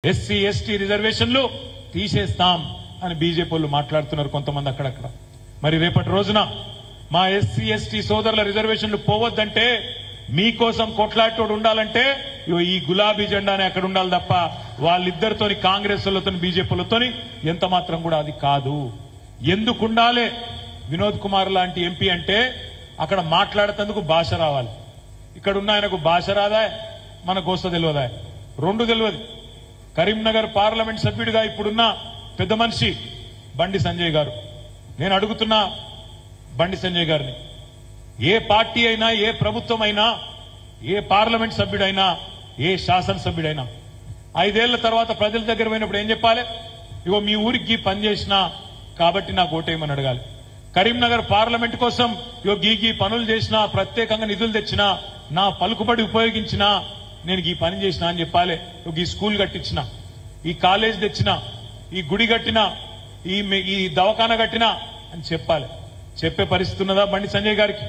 SC ST రిజర్వేషన్లు తీసేస్తాం అని బీజేపీ వాళ్ళు మాట్లాడుతున్నారు కొంతమంది అక్కడక్కడ. మరి రేపటి రోజున మా ఎస్సీ ఎస్టీ సోదరుల రిజర్వేషన్లు పోవద్దంటే, మీకోసం కొట్లాటోడు ఉండాలంటే ఈ గులాబీ జెండానే అక్కడ ఉండాలి తప్ప వాళ్ళిద్దరితోని కాంగ్రెస్ వాళ్ళతో బీజేపీలతో ఎంత మాత్రం కూడా అది కాదు. ఎందుకు ఉండాలి? వినోద్ కుమార్ లాంటి ఎంపీ అంటే అక్కడ మాట్లాడేందుకు భాష రావాలి. ఇక్కడ ఉన్న ఆయనకు భాష రాదా, మన గోస్త తెలియదా? రెండు తెలియదు. కరీంనగర్ పార్లమెంట్ సభ్యుడిగా ఇప్పుడున్న పెద్ద మనిషి బండి సంజయ్ గారు, నేను అడుగుతున్నా బండి సంజయ్ గారిని, ఏ పార్టీ అయినా, ఏ ప్రభుత్వం అయినా, ఏ పార్లమెంట్ సభ్యుడైనా, ఏ శాసనసభ్యుడైనా 5 ఏళ్ల తర్వాత ప్రజల దగ్గర పోయినప్పుడు ఏం చెప్పాలి? ఇగో మీ ఊరికి పనిచేసినా కాబట్టి నాకు ఓటేయమని అడగాలి. కరీంనగర్ పార్లమెంట్ కోసం ఇగో గీ పనులు చేసినా, ప్రత్యేకంగా నిధులు తెచ్చినా, నా పలుకుబడి ఉపయోగించినా, నేను ఈ పని చేసినా అని చెప్పాలి. ఈ స్కూల్ కట్టించిన, ఈ కాలేజ్ తెచ్చినా, ఈ గుడి కట్టినా, ఈ దవాఖాన కట్టినా అని చెప్పాలి. చెప్పే పరిస్థితి ఉన్నదా బండి సంజయ్ గారికి?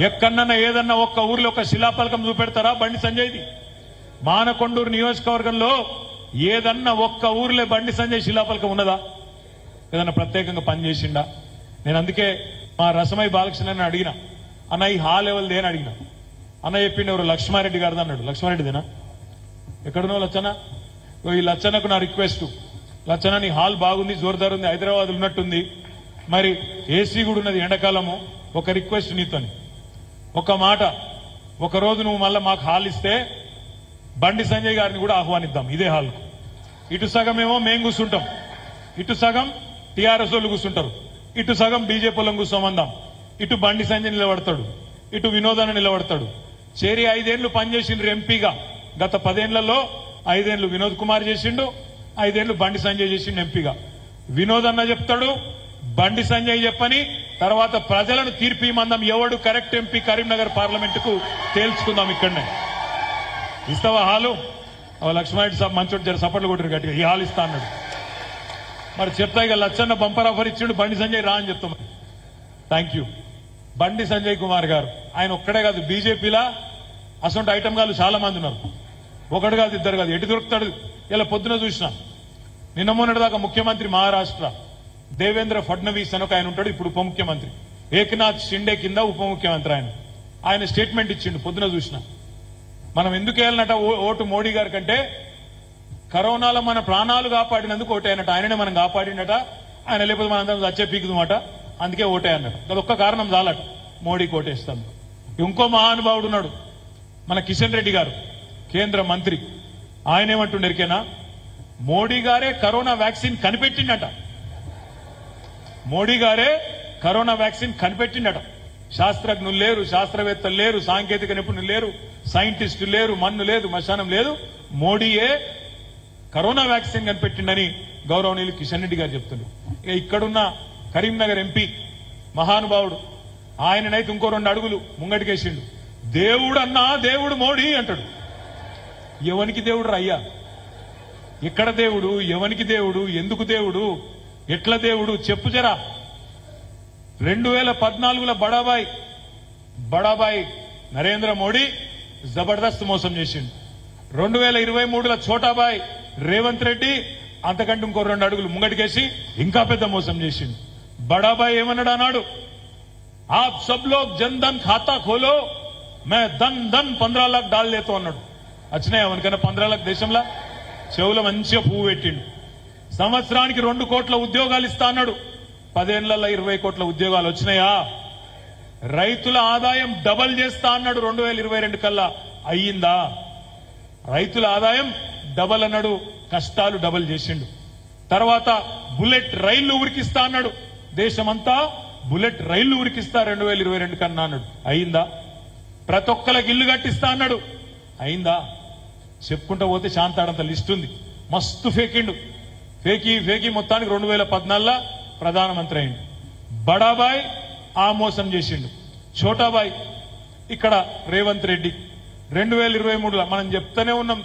ఎక్కడన్నా ఏదన్నా ఒక్క ఊర్లో ఒక శిలాఫలకం చూపెడతారా బండి సంజయ్ది? మానకొండూరు నియోజకవర్గంలో ఏదన్నా ఒక్క ఊర్లో బండి సంజయ్ శిలాఫలకం ఉన్నదా? ఏదన్నా ప్రత్యేకంగా పనిచేసిండా? నేను అందుకే మా రసమై బాలకృష్ణని అడిగిన, అన్న ఈ హాల్ ఎవరిది అని అడిగిన. అన్న చెప్పిండు ఎవరు లక్ష్మారెడ్డి గారిది అన్నాడు. లక్ష్మారెడ్డిదేనా? ఎక్కడున్నావు లచ్చన్న? ఈ లచ్చన్నకు నా రిక్వెస్ట్, లచ్చన్న నీ హాల్ బాగుంది, జోర్దార్ ఉంది, హైదరాబాద్ ఉన్నట్టుంది, మరి ఏసీ కూడా ఉన్నది ఎండాకాలము. ఒక రిక్వెస్ట్ నీతోని, ఒక మాట, ఒక రోజు నువ్వు మళ్ళీ మాకు హాల్ ఇస్తే బండి సంజయ్ గారిని కూడా ఆహ్వానిద్దాం ఇదే హాల్కు. ఇటు సగం ఏమో మేము కూర్చుంటాం, ఇటు సగం టీఆర్ఎస్ వాళ్ళు కూర్చుంటారు, ఇటు సగం బీజేపీ వాళ్ళని కూర్చోమందాం. ఇటు బండి సంజయ్ నిలబడతాడు, ఇటు వినోదాన్ని నిలబడతాడు. చేరి 5 ఏళ్లు పనిచేసిండ్రు ఎంపీగా. గత 10 ఏళ్లలో 5 ఏళ్లు వినోద్ కుమార్ చేసిండు, 5 ఏళ్లు బండి సంజయ్ చేసిండు ఎంపీగా. వినోద్ అన్న చెప్తాడు, బండి సంజయ్ చెప్పని, తర్వాత ప్రజలను తీర్పిమందాం ఎవడు కరెక్ట్ ఎంపీ కరీంనగర్ పార్లమెంటుకు తేల్చుకుందాం. ఇక్కడనే ఇస్తావా హాలు? లక్ష్మారెడ్డి సాబ్ మంచోడు, జర సపోర్ట్లు కొట్టారు గట్టిగా, ఈ హాల్ ఇస్తా అన్నాడు. మరి చెప్తా ఇక లచ్చన్న బంపర్ ఆఫర్ ఇచ్చిండు, బండి సంజయ్ రా అని చెప్తాం. Thank you. బండి సంజయ్ కుమార్ గారు ఆయన ఒక్కడే కాదు, బీజేపీలా అసొంటి ఐటమ్ గారు చాలా మంది ఉన్నారు. ఒకడు కాదు, ఇద్దరు కాదు, ఎటు దొరుకుతాడు? ఇలా పొద్దున చూసినా, నిన్న మొన్నటి దాకా ముఖ్యమంత్రి మహారాష్ట్ర దేవేంద్ర ఫడ్నవీస్ అని ఒక ఆయన ఉంటాడు, ఇప్పుడు ఉప ముఖ్యమంత్రి. ఏకనాథ్ షిండే కింద ఉప ముఖ్యమంత్రి ఆయన స్టేట్మెంట్ ఇచ్చిండు పొద్దున చూసిన. మనం ఎందుకు వేయాలన్నట ఓటు మోడీ గారి కంటే, కరోనాలో మన ప్రాణాలు కాపాడినందుకు ఓటేయనట. ఆయననే మనం కాపాడినట, ఆయన లేకపోతే మనందరం చచ్చే పీకుదమాట, అందుకే ఓటే అన్నట. అదొక్క కారణం చాలట మోడీకి ఓటేస్తాం. ఇంకో మహానుభావుడు ఉన్నాడు, మన కిషన్ రెడ్డి గారు, కేంద్ర మంత్రి. ఆయన ఏమంటుండేరికేనా, మోడీ గారే కరోనా వ్యాక్సిన్ కనిపెట్టిండట. మోడీ గారే కరోనా వ్యాక్సిన్ కనిపెట్టిండట. శాస్త్రజ్ఞులు లేరు, శాస్త్రవేత్తలు లేరు, సాంకేతిక నిపుణులు లేరు, సైంటిస్టులు లేరు, మన్ను లేదు, మశానం లేదు, మోడీయే కరోనా వ్యాక్సిన్ కనిపెట్టిండని గౌరవనీయులు కిషన్ రెడ్డి గారు చెప్తున్నారు. ఇక్కడున్న కరీంనగర్ ఎంపీ మహానుభావుడు, ఆయననైతే ఇంకో 2 అడుగులు ముంగటికేసిండు. దేవుడు అన్నా దేవుడు మోడీ అంటాడు. ఎవనికి దేవుడు రయ్యా? ఎక్కడ దేవుడు? ఎవనికి దేవుడు? ఎందుకు దేవుడు? ఎట్లా దేవుడు? చెప్పు జరా. 2014లో బడాబాయ్ నరేంద్ర మోడీ జబర్దస్త్ మోసం చేసిండు. 2023లో ఛోటాబాయ్ రేవంత్ రెడ్డి అంతకంటే ఇంకో 2 అడుగులు ముంగటికేసి ఇంకా పెద్ద మోసం చేసిండు. బడాబాయ్ ఏమన్నాడు అన్నాడు, ఆప్ సబ్ లోగ్ జన్ ధన్ ఖాతా ఖోలో, మే ధన్ 15 लाख డాల్ దేతో అన్నాడు. వచ్చినాయి ఎవరికైనా 15 लाख దేశంలో? చెవులో మంచిగా పువ్వు పెట్టిండు. సంవత్సరానికి 2 కోట్ల ఉద్యోగాలు ఇస్తా అన్నాడు. 10 ఏళ్లలో 20 కోట్ల ఉద్యోగాలు వచ్చినాయా? రైతుల ఆదాయం డబల్ చేస్తా అన్నాడు 2022 కల్లా. అయ్యిందా? రైతుల ఆదాయం డబల్ అన్నాడు, కష్టాలు డబల్ చేసిండు. తర్వాత బుల్లెట్ రైళ్లు ఉరికిస్తా అన్నాడు, దేశమంతా బుల్లెట్ రైళ్లు ఉరికిస్తా 2022 కన్నా అన్నాడు. అయిందా? ప్రతి ఒక్కరికి ఇల్లు కట్టిస్తా అన్నాడు. అయిందా? చెప్పుకుంటా పోతే శాంతాడంత లిస్ట్ ఉంది. మస్తు ఫేకిండు. ఫేకి మొత్తానికి 2014లో ప్రధానమంత్రి అయిండు. బడాబాయ్ ఆ మోసం చేసిండు. ఛోటాబాయ్ ఇక్కడ రేవంత్ రెడ్డి 2023లో మనం చెప్తానే ఉన్నాం.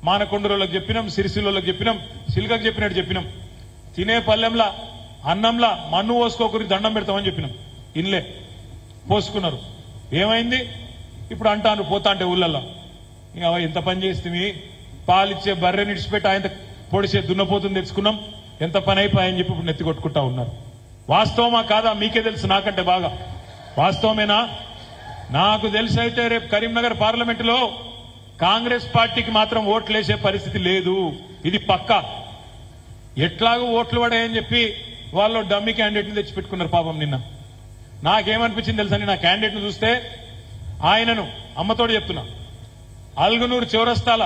మానకొండూరులకు చెప్పినాం, సిరిసిల్లోకి చెప్పినాం, సిల్కకు చెప్పినట్టు చెప్పినాం. తినే పల్లెంలా అన్నంలా మన్ను పోసుకోకరి దండం పెడతామని చెప్పినాం. ఇన్లే పోసుకున్నారు. ఏమైంది? ఇప్పుడు అంటాను పోతా అంటే ఊళ్ళల్లో, ఎంత పని చేస్తే పాలిచ్చే బర్రెని ఇడిచిపెట్టి ఆయన పొడిచే దున్నపోతుని తెచ్చుకున్నాం, ఎంత పని అయిపోయాయని చెప్పి ఇప్పుడు నెత్తి కొట్టుకుంటా ఉన్నారు. వాస్తవమా కాదా మీకే తెలుసు, నాకంటే బాగా. వాస్తవమేనా? నాకు తెలిసి అయితే రేపు కరీంనగర్ పార్లమెంటులో కాంగ్రెస్ పార్టీకి మాత్రం ఓట్లు వేసే పరిస్థితి లేదు, ఇది పక్కా. ఎట్లాగూ ఓట్లు పడాయని చెప్పి వాళ్ళు డమ్మీ క్యాండిడేట్ని తెచ్చిపెట్టుకున్నారు పాపం. నిన్న నాకేమనిపించింది తెలుసని, నా క్యాండిడేట్ను చూస్తే ఆయనను అమ్మతోడు చెప్తున్నా, అల్గనూరు చౌరస్తాల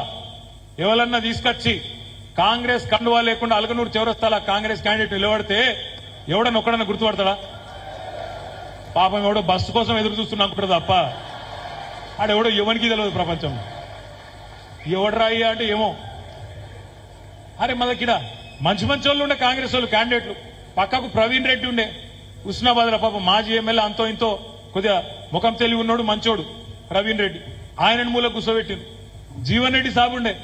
ఎవరన్నా తీసుకొచ్చి కాంగ్రెస్ కండువా లేకుండా అల్గనూరు చౌరస్తాల కాంగ్రెస్ క్యాండిడేట్ నిలబడితే ఎవడన్నా ఒక్కడన్నా గుర్తుపడతాడా? పాపం ఎవడో బస్సు కోసం ఎదురు చూస్తున్నా అనుకుంటారు తప్ప ఆడెవడో ఎవరికి తెలియదు ప్రపంచంలో. ఎవడరా అయ్యా అంటే ఏమో. అరే మనకిడ మంచి మంచి వాళ్ళు ఉండే కాంగ్రెస్ వాళ్ళు క్యాండిడేట్లు. పక్కకు ప్రవీణ్ రెడ్డి ఉండే హుస్నాబాద్ లో, పాపం మాజీ ఎమ్మెల్యే, అంతో ఇంతో కొద్దిగా ముఖం తెలివి ఉన్నాడు, మంచోడు ప్రవీణ్ రెడ్డి. ఆయనను మూల కూర్చోబెట్టింది. జీవన్ రెడ్డి సాబ్ ఉండే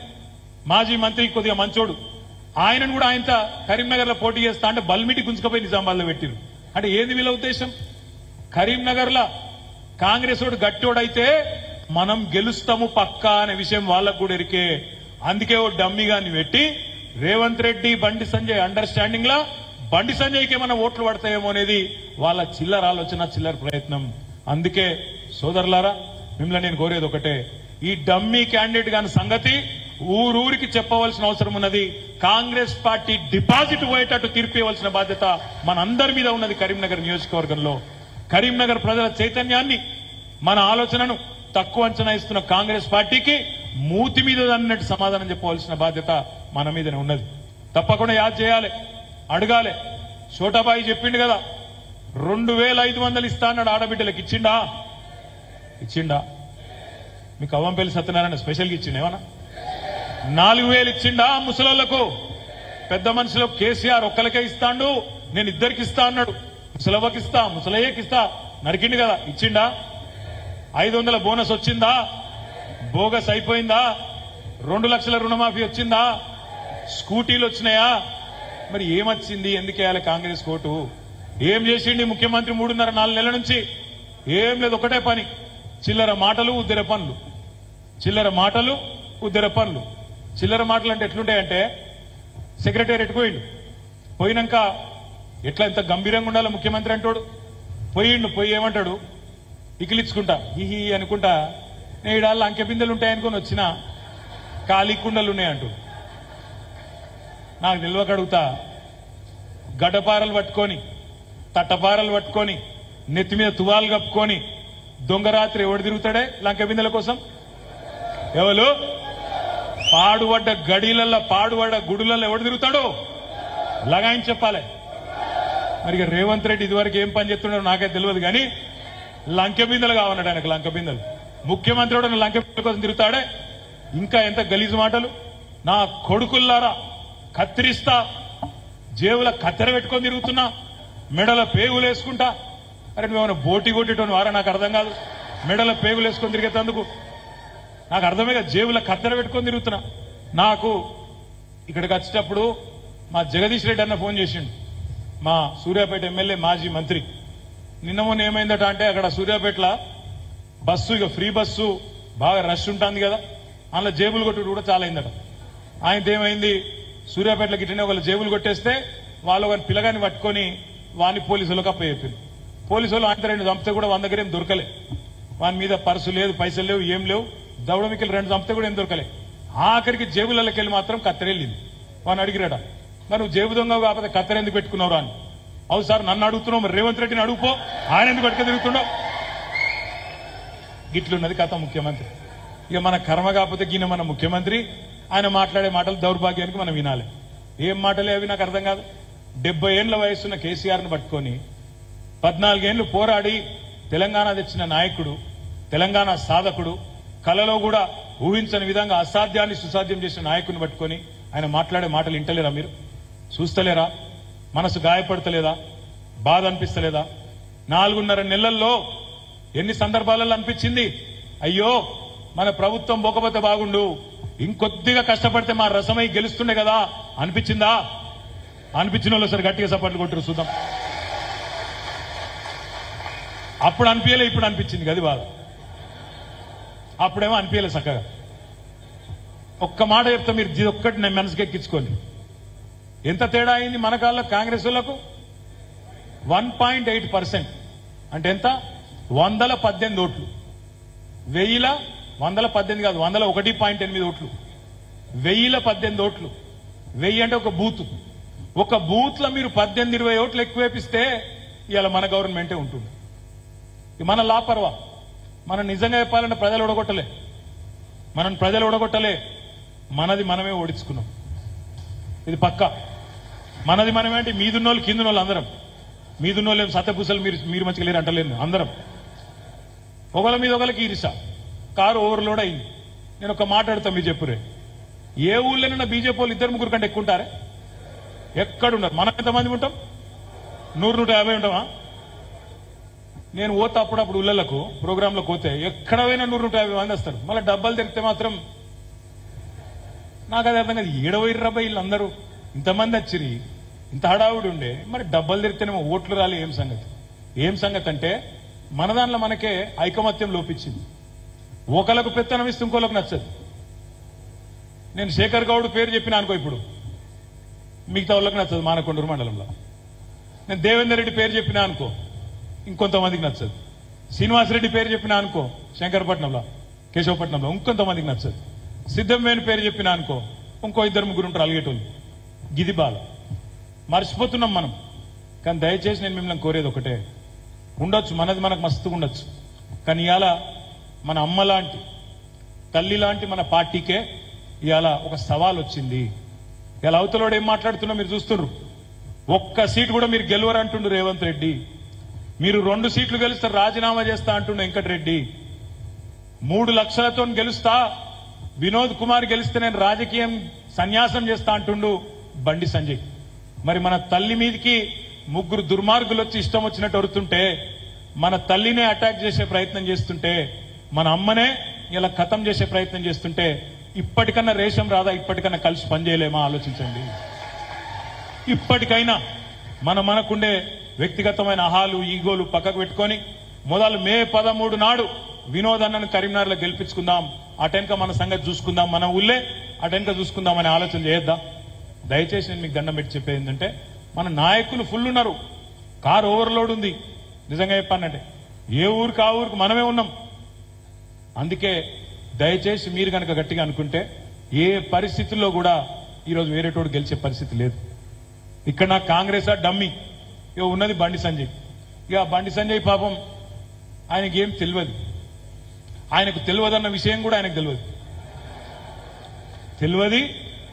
మాజీ మంత్రి, కొద్దిగా మంచోడు, ఆయనను కూడా ఆయనతో కరీంనగర్ లో పోటీ చేస్తా అంటే బల్మిటి గుంజుకపోయి నిజామాబాద్ లో పెట్టిరు. అంటే ఏంది వీళ్ళ ఉద్దేశం? కరీంనగర్ లో కాంగ్రెస్ వాడు గట్టోడైతే మనం గెలుస్తాము పక్కా అనే విషయం వాళ్ళకు కూడా ఎరికే. అందుకే ఓ డమ్మిగాని పెట్టి రేవంత్ రెడ్డి బండి సంజయ్ అండర్స్టాండింగ్ లా బండి సంజయ్కి ఏమైనా ఓట్లు పడతాయేమో అనేది వాళ్ళ చిల్లర ఆలోచన, చిల్లర ప్రయత్నం. అందుకే సోదరులారా, మిమ్మల్ని నేను కోరేది ఒకటే, ఈ డమ్మీ క్యాండిడేట్ గాని సంగతి ఊరూరికి చెప్పవలసిన అవసరం ఉన్నది. కాంగ్రెస్ పార్టీ డిపాజిట్ పోయేటట్టు తీర్పివలసిన బాధ్యత మనందరి మీద ఉన్నది. కరీంనగర్ నియోజకవర్గంలో కరీంనగర్ ప్రజల చైతన్యాన్ని, మన ఆలోచనను తక్కువ అంచనా ఇస్తున్న కాంగ్రెస్ పార్టీకి మూతి మీద అన్నట్టు సమాధానం చెప్పవలసిన బాధ్యత మన మీదనే ఉన్నది. తప్పకుండా యాద్ చేయాలి, అడగాలి. చోటాబాయి చెప్పిండు కదా, 2500 ఇస్తా అన్నాడు ఆడబిడ్డలకు. ఇచ్చిండా? ఇచ్చిండా? మీకు అవ్వంపల్లి సత్యనారాయణ స్పెషల్గా ఇచ్చిండు ఏమన్నా? 4000 ఇచ్చిండా ముసలోళ్లకు? పెద్ద మనుషులు కేసీఆర్ ఒక్కరికే ఇస్తాడు, నేను ఇద్దరికి ఇస్తా అన్నాడు. ముసలవ్వకి ఇస్తా, ముసలయ్యకి ఇస్తా నరికిండు కదా, ఇచ్చిండా? 500 బోనస్ వచ్చిందా? బోగస్ అయిపోయిందా? 2 లక్షల రుణమాఫీ వచ్చిందా? స్కూటీలు వచ్చినాయా? మరి ఏమొచ్చింది? ఎందుకేయాలి కాంగ్రెస్ కోటు? ఏం చేసిండి ముఖ్యమంత్రి 3.5-4 నెలల నుంచి? ఏం లేదు, ఒకటే పని, చిల్లర మాటలు ఉద్దెర పనులు, చిల్లర మాటలు ఉద్దెర పనులు. చిల్లర మాటలు అంటే ఎట్లుంటాయంటే, సెక్రటేరియట్ పోయిండు, పోయినాక ఎట్లా ఎంత గంభీరంగా ఉండాలో ముఖ్యమంత్రి అంటాడు. పోయి ఏమంటాడు, ఇకిలిచ్చుకుంటా హిహి అనుకుంటా, నేడాళ్ళు అంకె బిందెలు ఉంటాయనుకొని వచ్చినా ఖాళీ కుండలు ఉన్నాయంటూ. నాకు నిల్వక అడుగుతా, గడ్డపారలు పట్టుకొని, తట్టపారలు పట్టుకొని, నెత్తి మీద తువాలు కప్పుకొని దొంగరాత్రి ఎవడు తిరుగుతాడే లంక బిందెల కోసం? ఎవరు? పాడుపడ్డ గడిలల్లో, పాడుపడ్డ గుడులలో ఎవడు తిరుగుతాడు? లగాయని చెప్పాలి. మరి రేవంత్ రెడ్డి ఇదివరకు ఏం పని చేస్తున్నాడో నాకైతే తెలియదు, కానీ లంక బిందెలు కావన్నాడు ఆయనకు. లంక బిందెలు ముఖ్యమంత్రి కూడా లంక బిందెల కోసం తిరుగుతాడే. ఇంకా ఎంత గలీజు మాటలు! నా కొడుకుల్లారా, కత్తిరిస్తా, జేబుల కత్తెర పెట్టుకొని తిరుగుతున్నా, మెడల పేగులు వేసుకుంటా. అరే నువ్వేమైనా బోటి కొట్టేటోని వారా? నాకు అర్థం కాదు. మెడల పేగులు వేసుకొని తిరిగేటందుకు నాకు అర్థమే కదా. జేబుల కత్తెర పెట్టుకొని తిరుగుతున్నా. నాకు ఇక్కడికి వచ్చేటప్పుడు మా జగదీష్ రెడ్డి అన్న ఫోన్ చేసిండు, మా సూర్యాపేట ఎమ్మెల్యే మాజీ మంత్రి. నిన్న మొన్న ఏమైందట అంటే, అక్కడ సూర్యాపేటలో బస్సు, ఇక ఫ్రీ బస్సు బాగా రష్ ఉంటుంది కదా, అందులో జేబులు కొట్టుడు కూడా చాలా అయిందట. ఆయనతో ఏమైంది, సూర్యాపేటలోకి ఇట్లనే ఒకళ్ళు జేబులు కొట్టేస్తే వాళ్ళు ఒక పిల్లగాని పట్టుకొని వాని పోలీసులకు అప్పచెప్పింది. పోలీసు వాళ్ళు ఆయన 2 చంపితే కూడా 100 దగ్గర ఏం దొరకలే. వాని మీద పర్సు లేదు, పైసలు లేవు, ఏం లేవు. దౌడమికలు 2 చంపితే కూడా ఏం దొరకలే. ఆఖరికి జేబులకి వెళ్ళి మాత్రం కత్తెరెళ్ళింది. వాడిని అడిగిరాడ, మరి నువ్వు జేబు దొంగ కాకపోతే కత్తెర ఎందుకు పెట్టుకున్నావు అని. అవు సార్ నన్ను అడుగుతున్నావు, మరి రేవంత్ రెడ్డిని అడుగుపో, ఆయన ఎందుకు పట్టుక తిరుగుతున్నావు? గిట్లున్నది కథ ముఖ్యమంత్రి. ఇక మన కర్మ కాకపోతే గిన మన ముఖ్యమంత్రి, ఆయన మాట్లాడే మాటలు దౌర్భాగ్యానికి మనం వినాలి. ఏం మాటలే అవి నాకు అర్థం కాదు. 70 ఏళ్ల వయసున్న కేసీఆర్ను పట్టుకొని 14 ఏళ్లు పోరాడి తెలంగాణ తెచ్చిన నాయకుడు, తెలంగాణ సాధకుడు, కలలో కూడా ఊహించని విధంగా అసాధ్యాన్ని సుసాధ్యం చేసిన నాయకుడిని పట్టుకొని ఆయన మాట్లాడే మాటలు వింటలేరా? మీరు చూస్తలేరా? మనసు గాయపడతలేదా? బాధ అనిపిస్తలేదా? 4.5 నెలల్లో ఎన్ని సందర్భాలలో అనిపించింది, అయ్యో మన ప్రభుత్వం పోకపోతే బాగుండు, ఇంకొద్దిగా కష్టపడితే మా రసమై గెలుస్తుండే కదా అనిపించిందా? అనిపించిన వాళ్ళు సరే గట్టిగా సపోర్ట్లు కొట్టరు చూద్దాం. అప్పుడు అనిపించలే, ఇప్పుడు అనిపించింది కదా బాధ. అప్పుడేమో అనిపించలే చక్కగా. ఒక్క మాట చెప్తా, మీరు ఇది ఒక్కటి నేను మనసుకి ఎక్కించుకోండి. ఎంత తేడా అయింది మన కాళ్ళ కాంగ్రెస్ వాళ్ళకు? 1.8%. అంటే ఎంత? 118 ఓట్లు. 1000 118 కాదు, 101.8 ఓట్లు. 1018 ఓట్లు. 1000 అంటే ఒక బూత్ లో మీరు 18-20 ఓట్లు ఎక్కువేపిస్తే ఇవాళ మన గవర్నమెంటే ఉంటుంది. మన లాపర్వా. మనం నిజంగా చెప్పాలంటే ప్రజలు ఓడగొట్టలే, మనది మనమే ఓడించుకున్నాం. ఇది పక్కా. మనది మనమే అంటే మీదున్నోళ్ళు కిందున్నోళ్ళు అందరం. మీదున్నోళ్ళు ఏం సత్యపూసలు మీరు మంచిగా లేరు అంటలేను. అందరం ఒకళ్ళ మీద ఒకళ్ళకి ఈరిసా. కారు ఓవర్లోడ్ అయింది. నేను ఒక మాట అడుగుతా, మీరు చెప్పురే, ఏ ఊళ్ళోనైనా బీజేపీ వాళ్ళు 2-3 కంటే ఎక్కువ ఉంటారే? ఎక్కడున్నారు? మనం ఎంతమంది ఉంటాం? 100-150 ఉంటామా? నేను పోతా అప్పుడప్పుడు ఊళ్ళకు ప్రోగ్రాంలకు పోతే ఎక్కడ పోయినా 100-150 మంది వస్తారు. మళ్ళీ డబ్బాలు తెరిస్తే మాత్రం నాకు అది అర్థం కాదు. 70 వీళ్ళందరూ ఇంతమంది వచ్చిరి, ఇంత హడావుడి ఉండే, మరి డబ్బాలు తెరితేనేమో ఓట్లు రాలి. ఏం సంగతి అంటే మన దాంట్లో మనకే ఐకమత్యం లోపించింది. ఒకళ్ళకు పెత్తనం ఇస్తే ఇంకోళ్ళకు నచ్చదు. నేను శేఖర్ గౌడ్ పేరు చెప్పినా అనుకో, ఇప్పుడు మిగతా వాళ్ళకి నచ్చదు మానకొండూరు మండలంలో. నేను దేవేందర్ రెడ్డి పేరు చెప్పినా అనుకో, ఇంకొంతమందికి నచ్చదు. శ్రీనివాసరెడ్డి పేరు చెప్పినా అనుకో, శంకరపట్నంలో కేశవపట్నంలో ఇంకొంతమందికి నచ్చదు. సిద్ధంవేణి పేరు చెప్పినా అనుకో, ఇంకో 2-3 ఉంటారు అలిగేటోళ్ళు. గిది బాల మర్చిపోతున్నాం మనం. కానీ దయచేసి నేను మిమ్మల్ని కోరేది ఒకటే, ఉండొచ్చు మనది మనకు మస్తుగా ఉండొచ్చు, కానీ ఇవాళ మన అమ్మ లాంటి తల్లి లాంటి మన పార్టీకే ఇవాళ ఒక సవాల్ వచ్చింది. ఇలా అవతలోడు ఏం మాట్లాడుతున్నా మీరు చూస్తున్నారు. ఒక్క సీటు కూడా మీరు గెలవరు అంటుండు రేవంత్ రెడ్డి. మీరు 2 సీట్లు గెలిస్తే రాజీనామా చేస్తా అంటుండు వెంకటరెడ్డి. 3 లక్షలతో గెలుస్తా, వినోద్ కుమార్ గెలిస్తే నేను రాజకీయం సన్యాసం చేస్తా అంటుండు బండి సంజయ్. మరి మన తల్లి మీదకి 3 దుర్మార్గులు వచ్చి ఇష్టం వచ్చినట్టు అరుతుంటే, మన తల్లినే అటాక్ చేసే ప్రయత్నం చేస్తుంటే, మన అమ్మనే ఇలా ఖతం చేసే ప్రయత్నం చేస్తుంటే, ఇప్పటికన్నా రేషం రాదా? ఇప్పటికన్నా కలిసి పనిచేయలేమా? ఆలోచించండి. ఇప్పటికైనా మనకుండే వ్యక్తిగతమైన అహాలు ఈగోలు పక్కకు పెట్టుకొని మొదలు మే 13 నాడు వినోద్ అన్నను కరీంనగర్లో గెలిపించుకుందాం. అటెనక మన సంగతి చూసుకుందాం, మన ఊళ్ళే అటెనక చూసుకుందాం అనే ఆలోచన చేయొద్దా? దయచేసి నేను మీకు దండం పెట్టి చెప్పేది ఏంటంటే, మన నాయకులు ఫుల్ ఉన్నారు, కారు ఓవర్లోడ్ ఉంది. నిజంగా చెప్పానంటే ఏ ఊరికి ఆ ఊరికి మనమే ఉన్నాం. అందుకే దయచేసి మీరు కనుక గట్టిగా అనుకుంటే ఏ పరిస్థితుల్లో కూడా ఈరోజు వేరేటోడు గెలిచే పరిస్థితి లేదు. ఇక్కడ నా కాంగ్రెస్ డమ్మీ ఇక ఉన్నది బండి సంజయ్. ఇక బండి సంజయ్ పాపం ఆయనకి ఏం తెలియదు. ఆయనకు తెలియదన్న విషయం కూడా ఆయనకు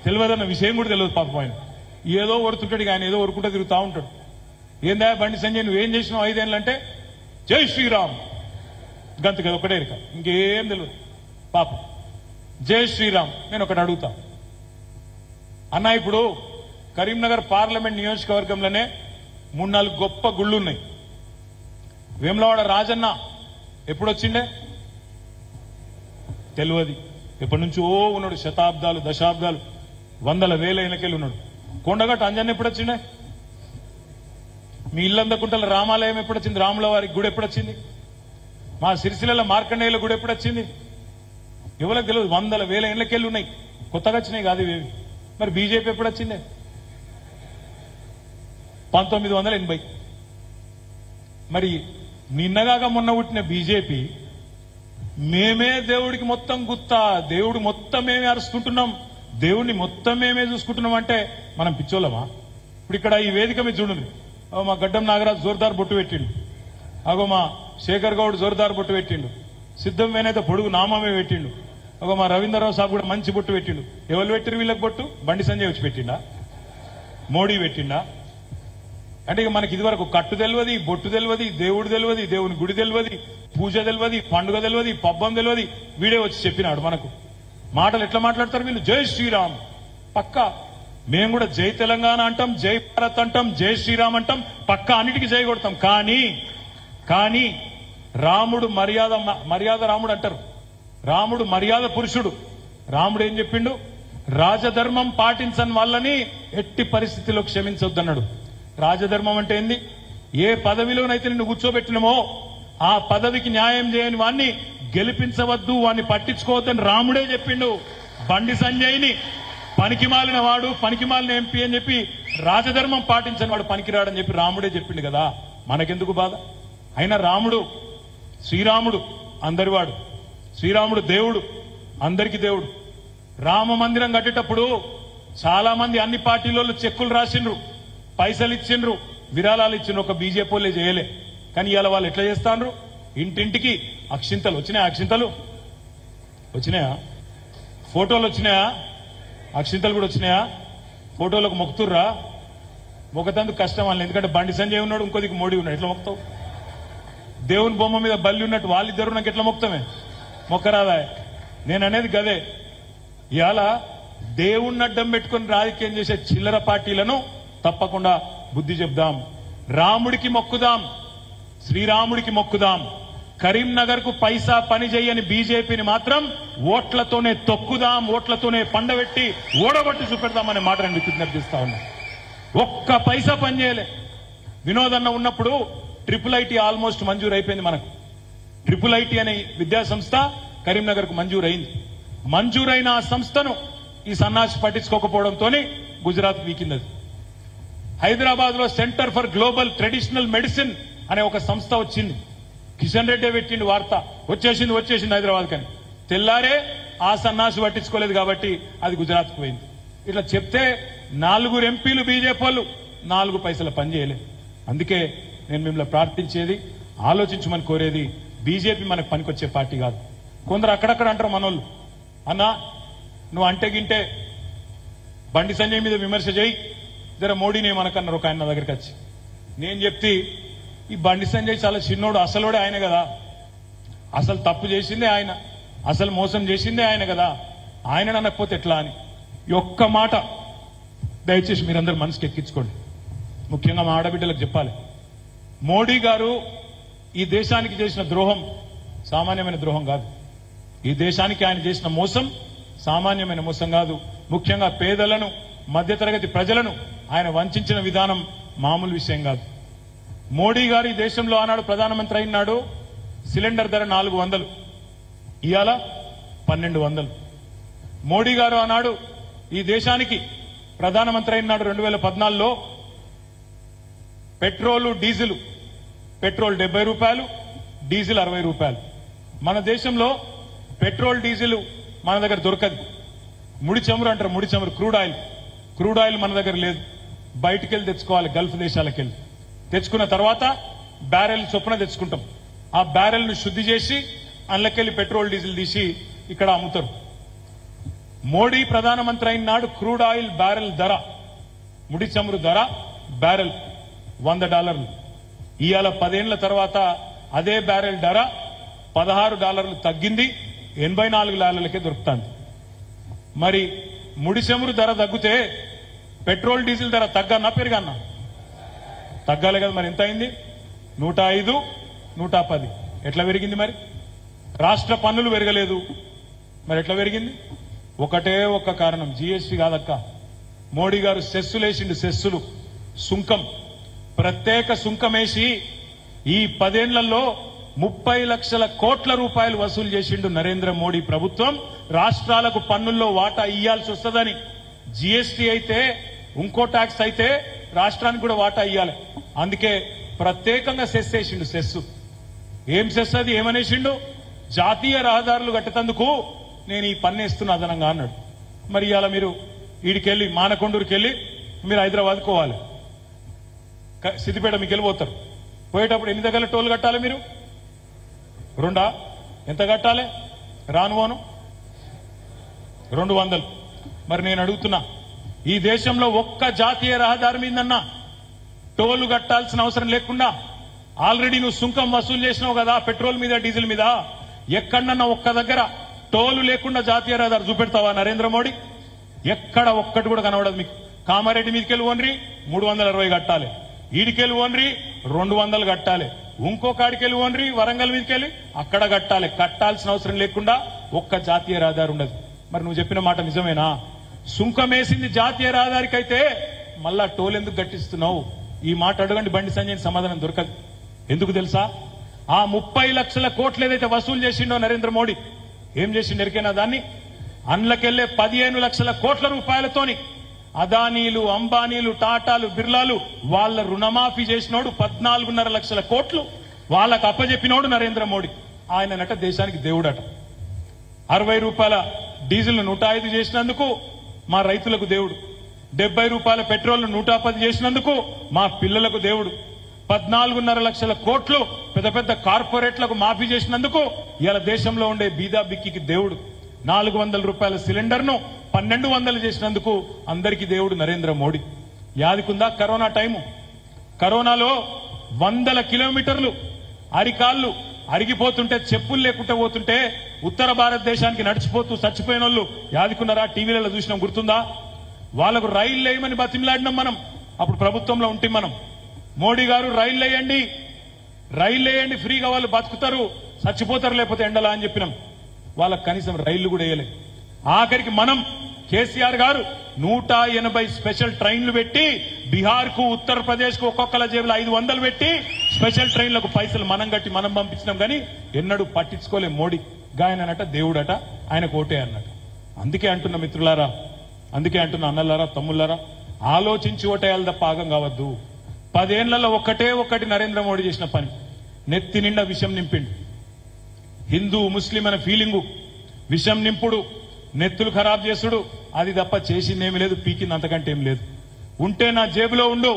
తెలియదన్న విషయం కూడా తెలియదు పాపం. ఆయన ఏదో ఒరుతుంటాడు, ఆయన ఏదో ఒరుకుంటూ తిరుగుతూ ఉంటాడు. ఏందా బండి సంజయ్ నువ్వేం చేసినావు 5 ఏళ్ళు అంటే జై శ్రీరామ్ గంత కదా, ఒకటే ఇక ఇంకేం తెలియదు పాపం. జై శ్రీరామ్. నేను ఒకటి అడుగుతా అన్నా, ఇప్పుడు కరీంనగర్ పార్లమెంట్ నియోజకవర్గంలోనే 3-4 గొప్ప గుళ్ళు ఉన్నాయి. వేములవాడ రాజన్న ఎప్పుడొచ్చిండే తెలియదు. ఎప్పటి నుంచో ఉన్నాడు, శతాబ్దాలు దశాబ్దాలు 100,000 ఏళ్ళకెళ్ళి ఉన్నాడు. కొండగట్టు అంజన్న ఎప్పుడొచ్చిండే? మీ ఇల్లందకుంటల రామాలయం ఎప్పుడొచ్చింది? రాముల వారికి గుడి ఎప్పుడొచ్చింది? మా సిరిసిల్ల మార్కండేయుల గుడి ఎప్పుడొచ్చింది? ఎవరికి తెలియదు. 100,000 ఏళ్ళకెళ్ళి ఉన్నాయి, కొత్తగా వచ్చినాయి కాదు ఇవేవి. మరి బీజేపీ ఎప్పుడొచ్చిందే? 1980. మరి నిన్నగాక మొన్న పుట్టిన బీజేపీ మేమే దేవుడికి మొత్తం గుత్తా, దేవుడు మొత్తం మేమే అరుచుకుంటున్నాం, దేవుడిని మొత్తం మేమే చూసుకుంటున్నాం అంటే మనం పిచ్చోళ్ళమా? ఇప్పుడు ఇక్కడ ఈ వేదిక మీద చూడండి, మా గడ్డం నాగరాజు జోర్దార్ బొట్టు పెట్టిండు, అగో మా శేఖర్ గౌడ్ జోర్దార్ బొట్టు పెట్టిండు, సిద్ధం వేనైతే పొడుగు నామమే పెట్టిండు, అగో మా రవీంద్రరావు సాబ్ కూడా మంచి బొట్టు పెట్టిండు. ఎవరు పెట్టిరు వీళ్ళకి బొట్టు? బండి సంజయ్ వచ్చి పెట్టిండా? మోడీ పెట్టిండా? అంటే ఇక మనకి ఇదివరకు కట్టు తెలియదు, బొట్టు తెలియదు, దేవుడు తెలియదు, దేవుని గుడి తెలియదు, పూజ తెలియదు, పండుగ తెలియదు, పబ్బం తెలియదు. వీడే వచ్చి చెప్పినాడు మనకు. మాటలు ఎట్లా మాట్లాడతారు వీళ్ళు? జై శ్రీరామ్ పక్కా. మేము కూడా జై తెలంగాణ అంటాం, జై భారత్ అంటాం, జై శ్రీరామ్ అంటాం, పక్కా అన్నిటికీ జై కొడతాం. కానీ రాముడు మర్యాద రాముడు అంటారు. రాముడు మర్యాద పురుషుడు. రాముడు ఏం చెప్పిండు? రాజధర్మం పాటించని వాళ్ళని ఎట్టి పరిస్థితిలో క్షమించొద్దన్నాడు. రాజధర్మం అంటే ఏంది? ఏ పదవిలోనైతే నిన్ను కూర్చోబెట్టినమో ఆ పదవికి న్యాయం చేయని వాణ్ణి గెలిపించవద్దు, వాణ్ణి పట్టించుకోవద్దని రాముడే చెప్పిండు. బండి సంజయ్ని పనికిమాలిన వాడు, పనికిమాలిన ఎంపీ అని చెప్పి రాజధర్మం పాటించని వాడు పనికిరాడని చెప్పి రాముడే చెప్పిండు కదా, మనకెందుకు బాధ? అయినా రాముడు శ్రీరాముడు అందరివాడు, శ్రీరాముడు దేవుడు, అందరికి దేవుడు. రామ మందిరం కట్టేటప్పుడు చాలా మంది అన్ని పార్టీలలో చెక్కులు రాసిండ్రు, పైసలు ఇచ్చిండ్రు, విరాళాలు ఇచ్చిండ్రు, ఒక బీజేపీ వాళ్ళే చేయలే. కానీ ఇవాళ వాళ్ళు ఎట్లా చేస్తాండ్రు? ఇంటింటికి అక్షింతలు వచ్చినాయా? అక్షింతలు వచ్చినాయా? ఫోటోలు వచ్చినాయా? అక్షింతలు కూడా వచ్చినాయా? ఫోటోలకు మొక్కుతుర్రా? మొక్కతందుకు కష్టం వాళ్ళు, ఎందుకంటే బండి సంజయ్ ఉన్నాడు, ఇంకోదికి మోడీ ఉన్నాడు, ఎట్లా మొక్కుతావు? దేవుని బొమ్మ మీద బల్లి ఉన్నట్టు వాళ్ళిద్దరు నాకు ఎట్లా మొక్తమే? మొక్కరాదా? నేను అనేది గదే. ఇవాళ దేవుణ్ణి అడ్డం పెట్టుకుని రాజకీయం చేసే చిల్లర పార్టీలను తప్పకుండా బుద్ధి చెప్దాం. రాముడికి మొక్కుదాం, శ్రీరాముడికి మొక్కుదాం. కరీంనగర్ కు పైసా పని చేయని బీజేపీని మాత్రం ఓట్లతోనే తొక్కుదాం, ఓట్లతోనే పండబెట్టి ఓడగొట్టి చూపెడదామనే మాట నేను విజ్ఞప్తిస్తా ఉన్నా. ఒక్క పైసా పని చేయలే. వినోదన్న ఉన్నప్పుడు ట్రిపుల్ ఐటీ ఆల్మోస్ట్ మంజూరు అయిపోయింది. మనకు ట్రిపుల్ ఐటీ అనే విద్యా సంస్థ కరీంనగర్ కు మంజూరైంది. మంజూరైన ఆ సంస్థను ఈ సన్నాసి పట్టించుకోకపోవడంతో గుజరాత్ వీకింది. హైదరాబాద్ లో centre for global traditional medicine అనే ఒక సంస్థ వచ్చింది. కిషన్ రెడ్డి పెట్టిండు వార్త, వచ్చేసింది హైదరాబాద్ కని. తెల్లారే ఆ సన్నాసి పట్టించుకోలేదు కాబట్టి అది గుజరాత్ కు పోయింది. ఇట్లా చెప్తే 4 ఎంపీలు బీజేపీ వాళ్ళు 4 పైసల పని చేయలేదు. అందుకే నేను మిమ్మల్ని ప్రార్థించేది, ఆలోచించమని కోరేది, బీజేపీ మనకు పనికొచ్చే పార్టీ కాదు. కొందరు అక్కడక్కడ అంటారు మనోళ్ళు, అన్నా నువ్వు అంటే గింటే బండి సంజయ్ మీద విమర్శ చేయి, జర మోడీని ఏమనకన్నారు ఒక ఆయన నా దగ్గరికి వచ్చి. నేను చెప్తే ఈ బండి సంజయ్ చాలా చిన్నోడు, అసలోడే ఆయన కదా, అసలు తప్పు చేసిందే ఆయన, అసలు మోసం చేసిందే ఆయన కదా, ఆయన అనకపోతే ఎట్లా అని ఈ ఒక్క మాట దయచేసి మీరందరూ మనసుకి ఎక్కించుకోండి. ముఖ్యంగా మా ఆడబిడ్డలకు చెప్పాలి, మోడీ గారు ఈ దేశానికి చేసిన ద్రోహం సామాన్యమైన ద్రోహం కాదు. ఈ దేశానికి ఆయన చేసిన మోసం సామాన్యమైన మోసం కాదు. ముఖ్యంగా పేదలను, మధ్యతరగతి ప్రజలను ఆయన వంచిన విధానం మామూలు విషయం కాదు. మోడీ గారు ఈ దేశంలో ఆనాడు ప్రధానమంత్రి అయినాడు, సిలిండర్ ధర 400, ఇవాళ 1200. మోడీ గారు ఆనాడు ఈ దేశానికి ప్రధానమంత్రి అయినాడు 2014లో పెట్రోల్ డీజిల్, పెట్రోల్ 70 రూపాయలు, డీజిల్ 60 రూపాయలు. మన దేశంలో పెట్రోల్ డీజిల్ మన దగ్గర దొరకదు. ముడి చమురు అంటారు, ముడి చమురు క్రూడ్ ఆయిల్ మన దగ్గర లేదు. బయటికి వెళ్ళి తెచ్చుకోవాలి, గల్ఫ్ దేశాలకు వెళ్ళి తెచ్చుకున్న తర్వాత బ్యారెల్ చొప్పున తెచ్చుకుంటాం. ఆ బ్యారెల్ ను శుద్ధి చేసి అందులోకెళ్ళి పెట్రోల్ డీజిల్ తీసి ఇక్కడ అమ్ముతారు. మోడీ ప్రధానమంత్రి అయిన నాడు క్రూడ్ ఆయిల్ బ్యారెల్ ధర, ముడి చమురు ధర బ్యారెల్ $100. ఇవాళ 10 ఏళ్ల తర్వాత అదే బ్యారెల్ ధర $16 తగ్గింది, $84 దొరుకుతుంది. మరి ముడి చమురు ధర తగ్గితే పెట్రోల్ డీజిల్ ధర తగ్గన్నా పెరిగన్నా? తగ్గాలి కదా. మరి ఎంత అయింది? 105, 110. ఎట్లా పెరిగింది? మరి రాష్ట్ర పన్నులు పెరగలేదు, మరి ఎట్లా పెరిగింది? ఒకటే ఒక్క కారణం, జీఎస్టీ కాదక్క. మోడీ గారు సెస్సులు వేసిండు, సెస్సులు, సుంకం, ప్రత్యేక సుంకం వేసి ఈ 10 ఏళ్లలో 30 లక్షల కోట్ల రూపాయలు వసూలు చేసిండు నరేంద్ర మోడీ ప్రభుత్వం. రాష్ట్రాలకు పన్నుల్లో వాటా ఇయ్యాల్సి వస్తుందని. జీఎస్టీ అయితే, ఇంకో ట్యాక్స్ అయితే రాష్ట్రానికి కూడా వాటా ఇయ్యాలి. అందుకే ప్రత్యేకంగా సెస్ వేసిండు. సెస్సు ఏం సెస్? అది ఏమనేసిండు? జాతీయ రహదారులు కట్టేందుకు నేను ఈ పన్ను వేస్తున్నా అదనంగా అన్నాడు. మరి ఇవాళ మీరు ఈడికెళ్ళి మానకొండూరుకి వెళ్ళి మీరు హైదరాబాద్ పోవాలి, సిద్దిపేట మీకు వెళ్ళిపోతారు. పోయేటప్పుడు ఎన్ని దగ్గర టోల్ కట్టాలి మీరు? 2? ఎంత కట్టాలి? రానువోను 200. మరి నేను అడుగుతున్నా, ఈ దేశంలో ఒక్క జాతీయ రహదారి మీదన్నా టోల్ కట్టాల్సిన అవసరం లేకుండా ఆల్రెడీ నువ్వు సుంకం వసూలు చేసినావు కదా పెట్రోల్ మీద, డీజిల్ మీద. ఎక్కడన్నా ఒక్క దగ్గర టోలు లేకుండా జాతీయ రహదారి చూపెడతావా నరేంద్ర మోడీ? ఎక్కడ ఒక్కటి కూడా కనబడదు మీకు. కామారెడ్డి మీదకెళ్ళి ఓన్రి 360 కట్టాలి, ఈడికెళ్ళి ఓన్రి 200 కట్టాలి, ఇంకో కాడికెళ్ళి ఓన్రి వరంగల్ మీదకెళ్ళి అక్కడ కట్టాలి. కట్టాల్సిన అవసరం లేకుండా ఒక్క జాతీయ రహదారి ఉండదు. మరి నువ్వు చెప్పిన మాట నిజమేనా? సుంకం వేసింది జాతీయ రహదారికైతే మళ్ళా టోల్ ఎందుకు గట్టిస్తున్నావు? ఈ మాట అడగండి, బండి సంజయ్ సమాధానం దొరకదు. ఎందుకు తెలుసా? ఆ 30 లక్షల కోట్లు ఏదైతే వసూలు చేసిండో నరేంద్ర మోడీ, ఏం చేసిండు ఎరికైనా? దాన్ని అండ్లకెళ్లే 15 లక్షల కోట్ల రూపాయలతోని అదానీలు, అంబానీలు, టాటాలు, బిర్లాలు వాళ్ళ రుణమాఫీ చేసినోడు 14.5 లక్షల కోట్లు వాళ్ళకు అప్పజెప్పినోడు నరేంద్ర మోడీ. ఆయననట దేశానికి దేవుడట. 60 రూపాయల డీజిల్ 105 చేసినందుకు మా రైతులకు దేవుడు. 70 రూపాయల పెట్రోల్ 110 చేసినందుకు మా పిల్లలకు దేవుడు. 14.5 లక్షల కోట్లు పెద్ద పెద్ద కార్పొరేట్లకు మాఫీ చేసినందుకు ఇవాళ దేశంలో ఉండే బీదా బిక్కికి దేవుడు. 400 రూపాయల సిలిండర్ను 1200 చేసినందుకు అందరికీ దేవుడు నరేంద్ర మోడీ. యాదికుందా కరోనా టైము? కరోనాలో 100 కిలోమీటర్లు అరికాళ్ళు అరిగిపోతుంటే చెప్పులు లేకుండా పోతుంటే ఉత్తర భారతదేశానికి నడిచిపోతూ చచ్చిపోయిన వాళ్ళు యాదికున్నారా? టీవీలలో చూసినాం, గుర్తుందా? వాళ్లకు రైలు వేయమని బతిమలాడినాం మనం. అప్పుడు ప్రభుత్వంలో ఉంటే మనం మోడీ గారు రైలు వేయండి ఫ్రీగా వాళ్ళు బతుకుతారు, చచ్చిపోతారు లేకపోతే ఎండలా అని చెప్పినాం. వాళ్ళకు కనీసం రైళ్లు కూడా వేయలేదు. ఆఖరికి మనం కేసీఆర్ గారు 180 స్పెషల్ ట్రైన్లు పెట్టి బీహార్ కు, ఉత్తరప్రదేశ్ కు ఒక్కొక్కల జేబులో 500 పెట్టి స్పెషల్ ట్రైన్లకు పైసలు మనం కట్టి మనం పంపించినాం. కానీ ఎన్నడూ పట్టించుకోలే మోడీ. గాయనట దేవుడట, ఆయనకు ఓటే అన్నట. అందుకే అంటున్న మిత్రులారా, అందుకే అంటున్న అన్నలారా, తమ్ముళ్ళారా, ఆలోచించి ఓటేయాలి తప్ప ఆగం కావద్దు. 10 ఏళ్లలో ఒక్కటి నరేంద్ర మోడీ చేసిన పని, నెత్తి నిండా విషం నింపిండు. హిందూ ముస్లిం అనే ఫీలింగు, విషం నింపుడు, నెత్తులు ఖరాబ్ చేసుడు, అది తప్ప చేసిందేమీ లేదు, పీకింది అంతకంటే ఏం లేదు. ఉంటే నా జేబులో ఉండు,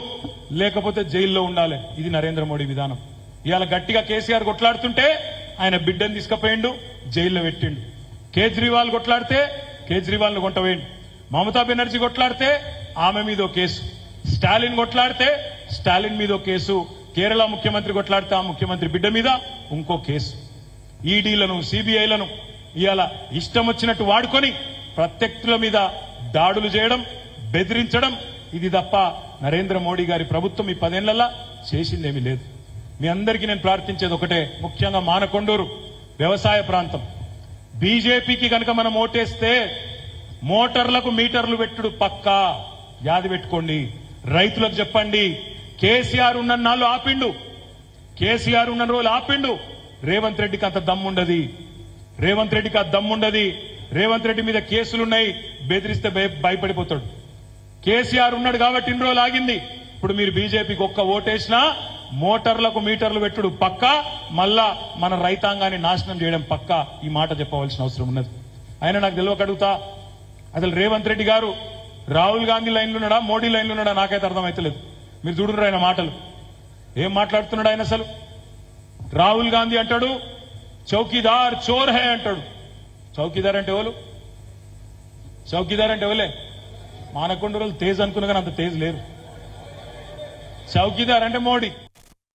లేకపోతే జైల్లో ఉండాలి. ఇది నరేంద్ర మోడీ విధానం. ఇవాళ గట్టిగా కేసీఆర్ కొట్లాడుతుంటే ఆయన బిడ్డను తీసుకుపోయిండు, జైల్లో పెట్టిండు. కేజ్రీవాల్ కొట్లాడితే కేజ్రీవాల్ను కొంటవేయండి. మమతా బెనర్జీ కొట్లాడితే ఆమె మీదో కేసు, స్టాలిన్ కొట్లాడితే స్టాలిన్ మీదో కేసు, కేరళ ముఖ్యమంత్రి కొట్లాడితే ఆ ముఖ్యమంత్రి బిడ్డ మీద ఇంకో కేసు. ఈడీలను, సిబిఐలను ఇవాళ ఇష్టం వచ్చినట్టు వాడుకొని ప్రత్యర్థుల మీద దాడులు చేయడం, బెదిరించడం, ఇది తప్ప నరేంద్ర మోడీ గారి ప్రభుత్వం ఈ 10 ఏళ్లలో చేసిందేమీ లేదు. మీ అందరికీ నేను ప్రార్థించేది ఒకటే, ముఖ్యంగా మానకొండూరు వ్యవసాయ ప్రాంతం, బీజేపీకి కనుక మనం ఓటేస్తే మోటార్లకు మీటర్లు పెట్టుడు పక్కా. యాది పెట్టుకోండి. రైతులకు చెప్పండి, కేసీఆర్ ఉన్న నాళ్ళు ఆపిండు, కేసీఆర్ ఉన్న రోజులు ఆపిండు. రేవంత్ రెడ్డికి అంత దమ్ముండది, రేవంత్ రెడ్డికి ఆ దమ్ముండది. రేవంత్ రెడ్డి మీద కేసులున్నాయి, బెదిరిస్తే భయపడిపోతాడు. కేసీఆర్ ఉన్నాడు కాబట్టి ఇన్ని రోజులు ఆగింది. ఇప్పుడు మీరు బీజేపీకి ఒక్క ఓటేసినా మోటార్లకు మీటర్లు పెట్టుడు పక్కా, మళ్ళా మన రైతాంగాన్ని నాశనం చేయడం పక్కా. ఈ మాట చెప్పవలసిన అవసరం ఉన్నది. ఆయన నాకు తెలియక అడుగుతా, అసలు రేవంత్ రెడ్డి గారు రాహుల్ గాంధీ లైన్లో ఉన్నాడా, మోడీ లైన్లో ఉన్నాడా? నాకైతే అర్థమైతలేదు. మీరు చూడరు ఆయన మాటలు, ఏం మాట్లాడుతున్నాడు ఆయన అసలు. రాహుల్ గాంధీ అంటాడు చౌకీదార్ చోర్ హై అంటాడు. చౌకీదార్ అంటే ఎవరు? చౌకీదార్ అంటే ఎవలే? మానకొండ రోజులు తేజ్ అనుకున్నా కానీ అంత తేజ్ లేదు. చౌకీదార్ అంటే మోడీ.